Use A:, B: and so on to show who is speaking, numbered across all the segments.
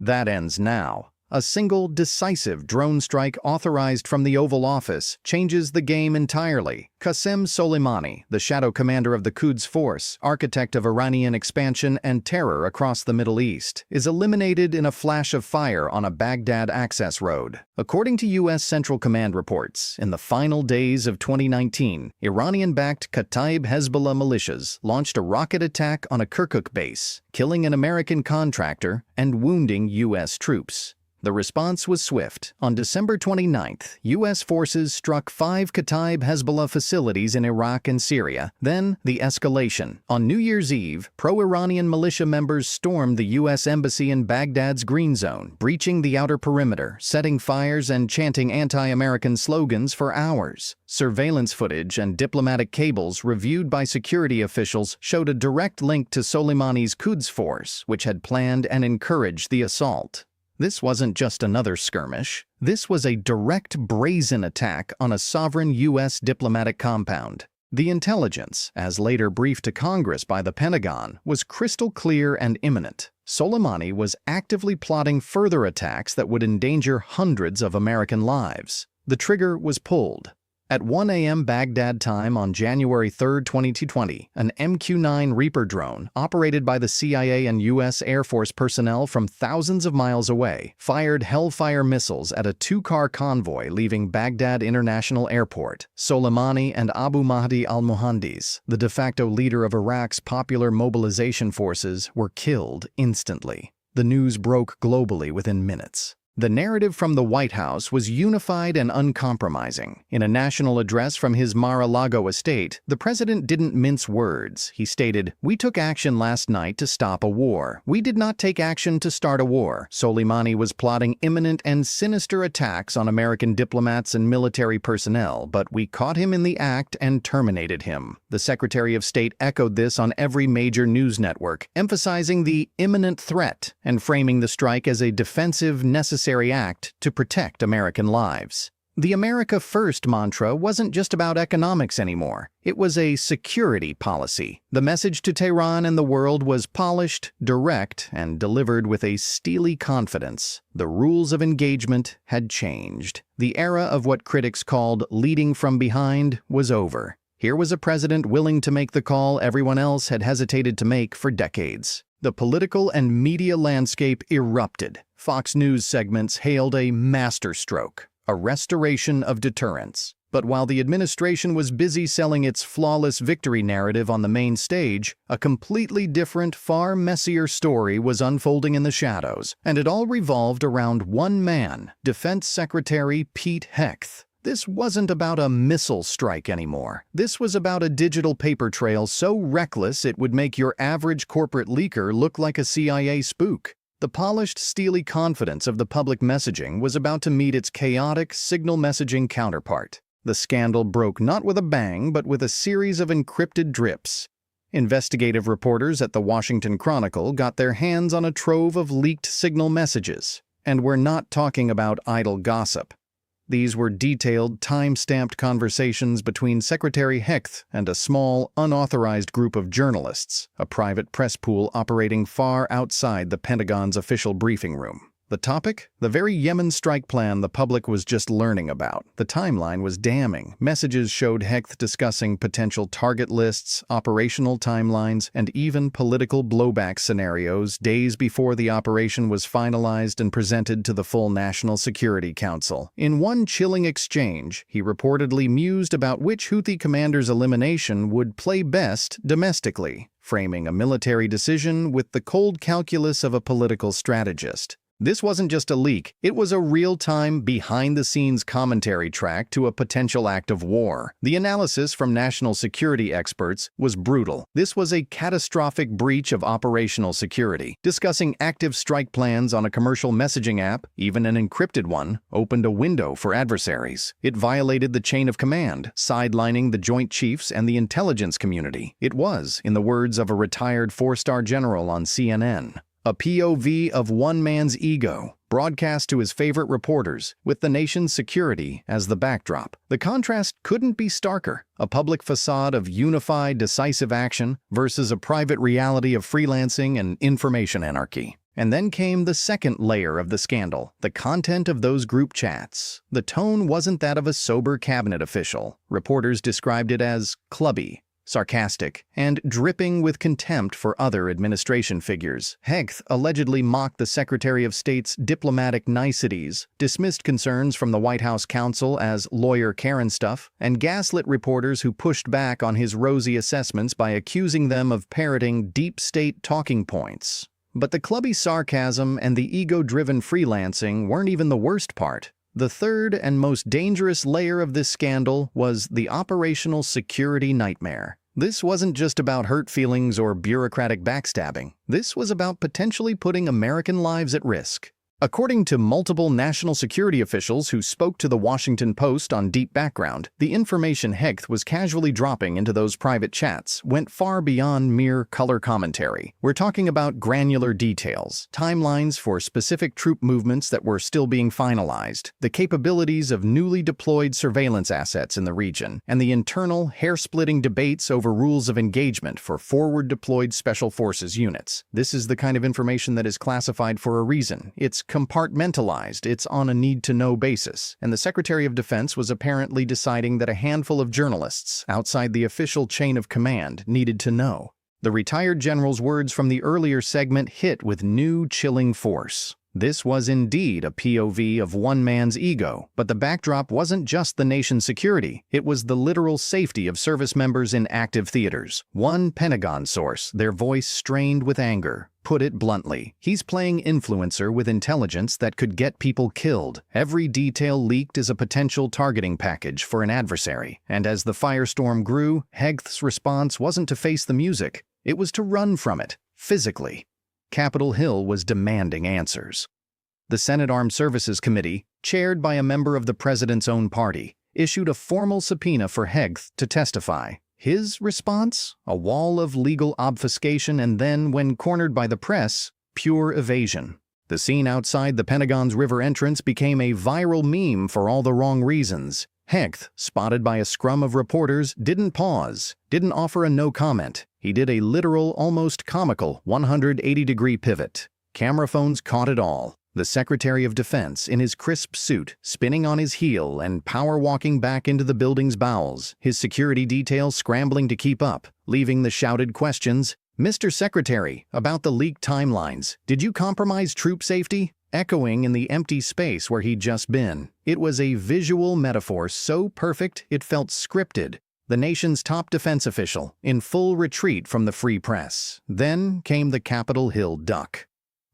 A: That ends now. A single, decisive drone strike authorized from the Oval Office changes the game entirely. Qasem Soleimani, the shadow commander of the Quds Force, architect of Iranian expansion and terror across the Middle East, is eliminated in a flash of fire on a Baghdad access road. According to U.S. Central Command reports, in the final days of 2019, Iranian-backed Kataib Hezbollah militias launched a rocket attack on a Kirkuk base, killing an American contractor and wounding U.S. troops. The response was swift. On December 29th, U.S. forces struck 5 Kataib Hezbollah facilities in Iraq and Syria. Then, the escalation. On New Year's Eve, pro-Iranian militia members stormed the U.S. Embassy in Baghdad's Green Zone, breaching the outer perimeter, setting fires and chanting anti-American slogans for hours. Surveillance footage and diplomatic cables reviewed by security officials showed a direct link to Soleimani's Quds Force, which had planned and encouraged the assault. This wasn't just another skirmish. This was a direct, brazen attack on a sovereign U.S. diplomatic compound. The intelligence, as later briefed to Congress by the Pentagon, was crystal clear and imminent. Soleimani was actively plotting further attacks that would endanger hundreds of American lives. The trigger was pulled. At 1 a.m. Baghdad time on January 3, 2020, an MQ-9 Reaper drone, operated by the CIA and U.S. Air Force personnel from thousands of miles away, fired Hellfire missiles at a 2-car convoy leaving Baghdad International Airport. Soleimani and Abu Mahdi al-Muhandis, the de facto leader of Iraq's popular mobilization forces, were killed instantly. The news broke globally within minutes. The narrative from the White House was unified and uncompromising. In a national address from his Mar-a-Lago estate, the president didn't mince words. He stated, "We took action last night to stop a war. We did not take action to start a war." Soleimani was plotting imminent and sinister attacks on American diplomats and military personnel, but we caught him in the act and terminated him. The Secretary of State echoed this on every major news network, emphasizing the imminent threat and framing the strike as a defensive, necessary act to protect American lives. The America First mantra wasn't just about economics anymore. It was a security policy. The message to Tehran and the world was polished, direct, and delivered with a steely confidence. The rules of engagement had changed. The era of what critics called leading from behind was over. Here was a president willing to make the call everyone else had hesitated to make for decades. The political and media landscape erupted. Fox News segments hailed a masterstroke, a restoration of deterrence. But while the administration was busy selling its flawless victory narrative on the main stage, a completely different, far messier story was unfolding in the shadows, and it all revolved around one man, Defense Secretary Pete Hegseth. This wasn't about a missile strike anymore. This was about a digital paper trail so reckless it would make your average corporate leaker look like a CIA spook. The polished, steely confidence of the public messaging was about to meet its chaotic signal messaging counterpart. The scandal broke not with a bang, but with a series of encrypted drips. Investigative reporters at the Washington Chronicle got their hands on a trove of leaked signal messages. And we're not talking about idle gossip. These were detailed, time-stamped conversations between Secretary Hegseth and a small, unauthorized group of journalists, a private press pool operating far outside the Pentagon's official briefing room. The topic? The very Yemen strike plan the public was just learning about. The timeline was damning. Messages showed Hegseth discussing potential target lists, operational timelines, and even political blowback scenarios days before the operation was finalized and presented to the full National Security Council. In one chilling exchange, he reportedly mused about which Houthi commander's elimination would play best domestically, framing a military decision with the cold calculus of a political strategist. This wasn't just a leak, it was a real-time, behind-the-scenes commentary track to a potential act of war. The analysis from national security experts was brutal. This was a catastrophic breach of operational security. Discussing active strike plans on a commercial messaging app, even an encrypted one, opened a window for adversaries. It violated the chain of command, sidelining the Joint Chiefs and the intelligence community. It was, in the words of a retired four-star general on CNN, a POV of one man's ego, broadcast to his favorite reporters, with the nation's security as the backdrop. The contrast couldn't be starker. A public facade of unified, decisive action versus a private reality of freelancing and information anarchy. And then came the second layer of the scandal, the content of those group chats. The tone wasn't that of a sober cabinet official. Reporters described it as clubby, sarcastic, and dripping with contempt for other administration figures. Hegth allegedly mocked the Secretary of State's diplomatic niceties, dismissed concerns from the White House counsel as lawyer Karen stuff, and gaslit reporters who pushed back on his rosy assessments by accusing them of parroting deep state talking points. But the clubby sarcasm and the ego-driven freelancing weren't even the worst part. The third and most dangerous layer of this scandal was the operational security nightmare. This wasn't just about hurt feelings or bureaucratic backstabbing. This was about potentially putting American lives at risk. According to multiple national security officials who spoke to the Washington Post on Deep Background, the information Hegth was casually dropping into those private chats went far beyond mere color commentary. We're talking about granular details, timelines for specific troop movements that were still being finalized, the capabilities of newly deployed surveillance assets in the region, and the internal, hair-splitting debates over rules of engagement for forward-deployed Special Forces units. This is the kind of information that is classified for a reason. It's compartmentalized, it's on a need-to-know basis, and the Secretary of Defense was apparently deciding that a handful of journalists outside the official chain of command needed to know. The retired general's words from the earlier segment hit with new chilling force. This was indeed a POV of one man's ego, but the backdrop wasn't just the nation's security, it was the literal safety of service members in active theaters. One Pentagon source, their voice strained with anger, put it bluntly. He's playing influencer with intelligence that could get people killed. Every detail leaked is a potential targeting package for an adversary. And as the firestorm grew, Hegth's response wasn't to face the music, it was to run from it, physically. Capitol Hill was demanding answers. The Senate Armed Services Committee, chaired by a member of the president's own party, issued a formal subpoena for Hegth to testify. His response? A wall of legal obfuscation and then, when cornered by the press, pure evasion. The scene outside the Pentagon's river entrance became a viral meme for all the wrong reasons. Hegth, spotted by a scrum of reporters, didn't pause, didn't offer a no comment. He did a literal, almost comical 180-degree pivot. Camera phones caught it all. The Secretary of Defense, in his crisp suit, spinning on his heel and power-walking back into the building's bowels, his security detail scrambling to keep up, leaving the shouted questions, "Mr. Secretary, about the leaked timelines, did you compromise troop safety?" echoing in the empty space where he'd just been. It was a visual metaphor so perfect it felt scripted. The nation's top defense official, in full retreat from the free press. Then came the Capitol Hill duck.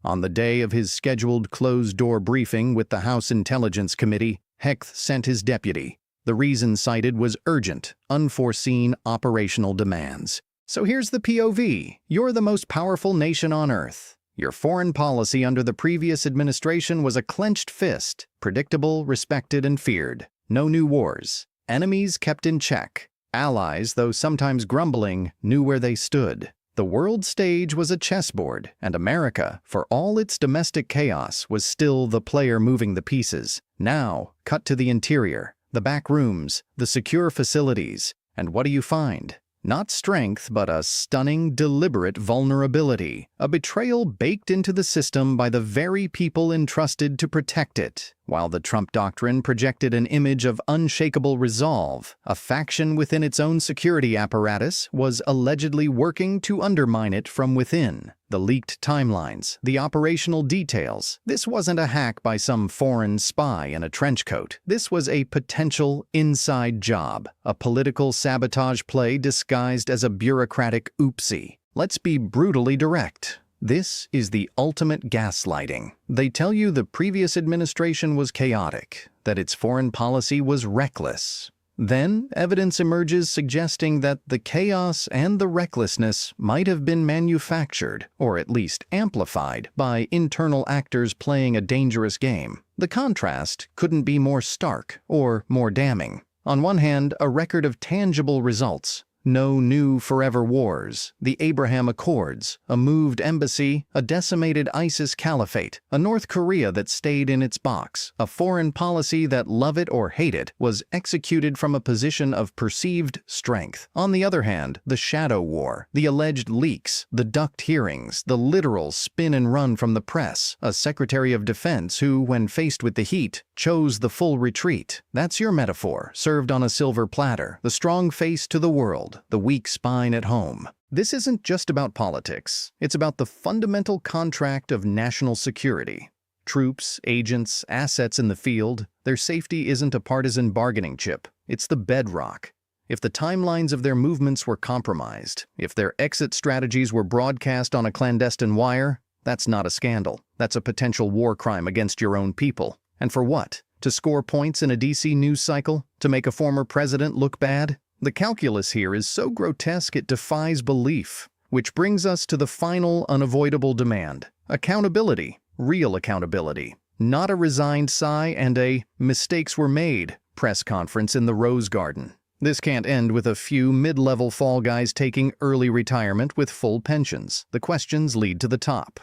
A: On the day of his scheduled closed-door briefing with the House Intelligence Committee, Hegth sent his deputy. The reason cited was urgent, unforeseen operational demands. So here's the POV. You're the most powerful nation on Earth. Your foreign policy under the previous administration was a clenched fist, predictable, respected, and feared. No new wars. Enemies kept in check. Allies, though sometimes grumbling, knew where they stood. The world stage was a chessboard, and America, for all its domestic chaos, was still the player moving the pieces. Now, cut to the interior, the back rooms, the secure facilities, and what do you find? Not strength, but a stunning, deliberate vulnerability, a betrayal baked into the system by the very people entrusted to protect it. While the Trump doctrine projected an image of unshakable resolve, a faction within its own security apparatus was allegedly working to undermine it from within. The leaked timelines, the operational details. This wasn't a hack by some foreign spy in a trench coat. This was a potential inside job, a political sabotage play disguised as a bureaucratic oopsie. Let's be brutally direct. This is the ultimate gaslighting. They tell you the previous administration was chaotic, that its foreign policy was reckless. Then, evidence emerges suggesting that the chaos and the recklessness might have been manufactured, or at least amplified, by internal actors playing a dangerous game. The contrast couldn't be more stark or more damning. On one hand, a record of tangible results. No new forever wars, the Abraham Accords, a moved embassy, a decimated ISIS caliphate, a North Korea that stayed in its box, a foreign policy that, love it or hate it, was executed from a position of perceived strength. On the other hand, the shadow war, the alleged leaks, the ducked hearings, the literal spin and run from the press, a Secretary of Defense who, when faced with the heat, chose the full retreat. That's your metaphor, served on a silver platter, the strong face to the world, the weak spine at home. This isn't just about politics. It's about the fundamental contract of national security. Troops, agents, assets in the field, their safety isn't a partisan bargaining chip. It's the bedrock. If the timelines of their movements were compromised, if their exit strategies were broadcast on a clandestine wire, that's not a scandal. That's a potential war crime against your own people. And for what? To score points in a DC news cycle? To make a former president look bad? The calculus here is so grotesque it defies belief. Which brings us to the final unavoidable demand. Accountability. Real accountability. Not a resigned sigh and a "mistakes were made" press conference in the Rose Garden. This can't end with a few mid-level fall guys taking early retirement with full pensions. The questions lead to the top.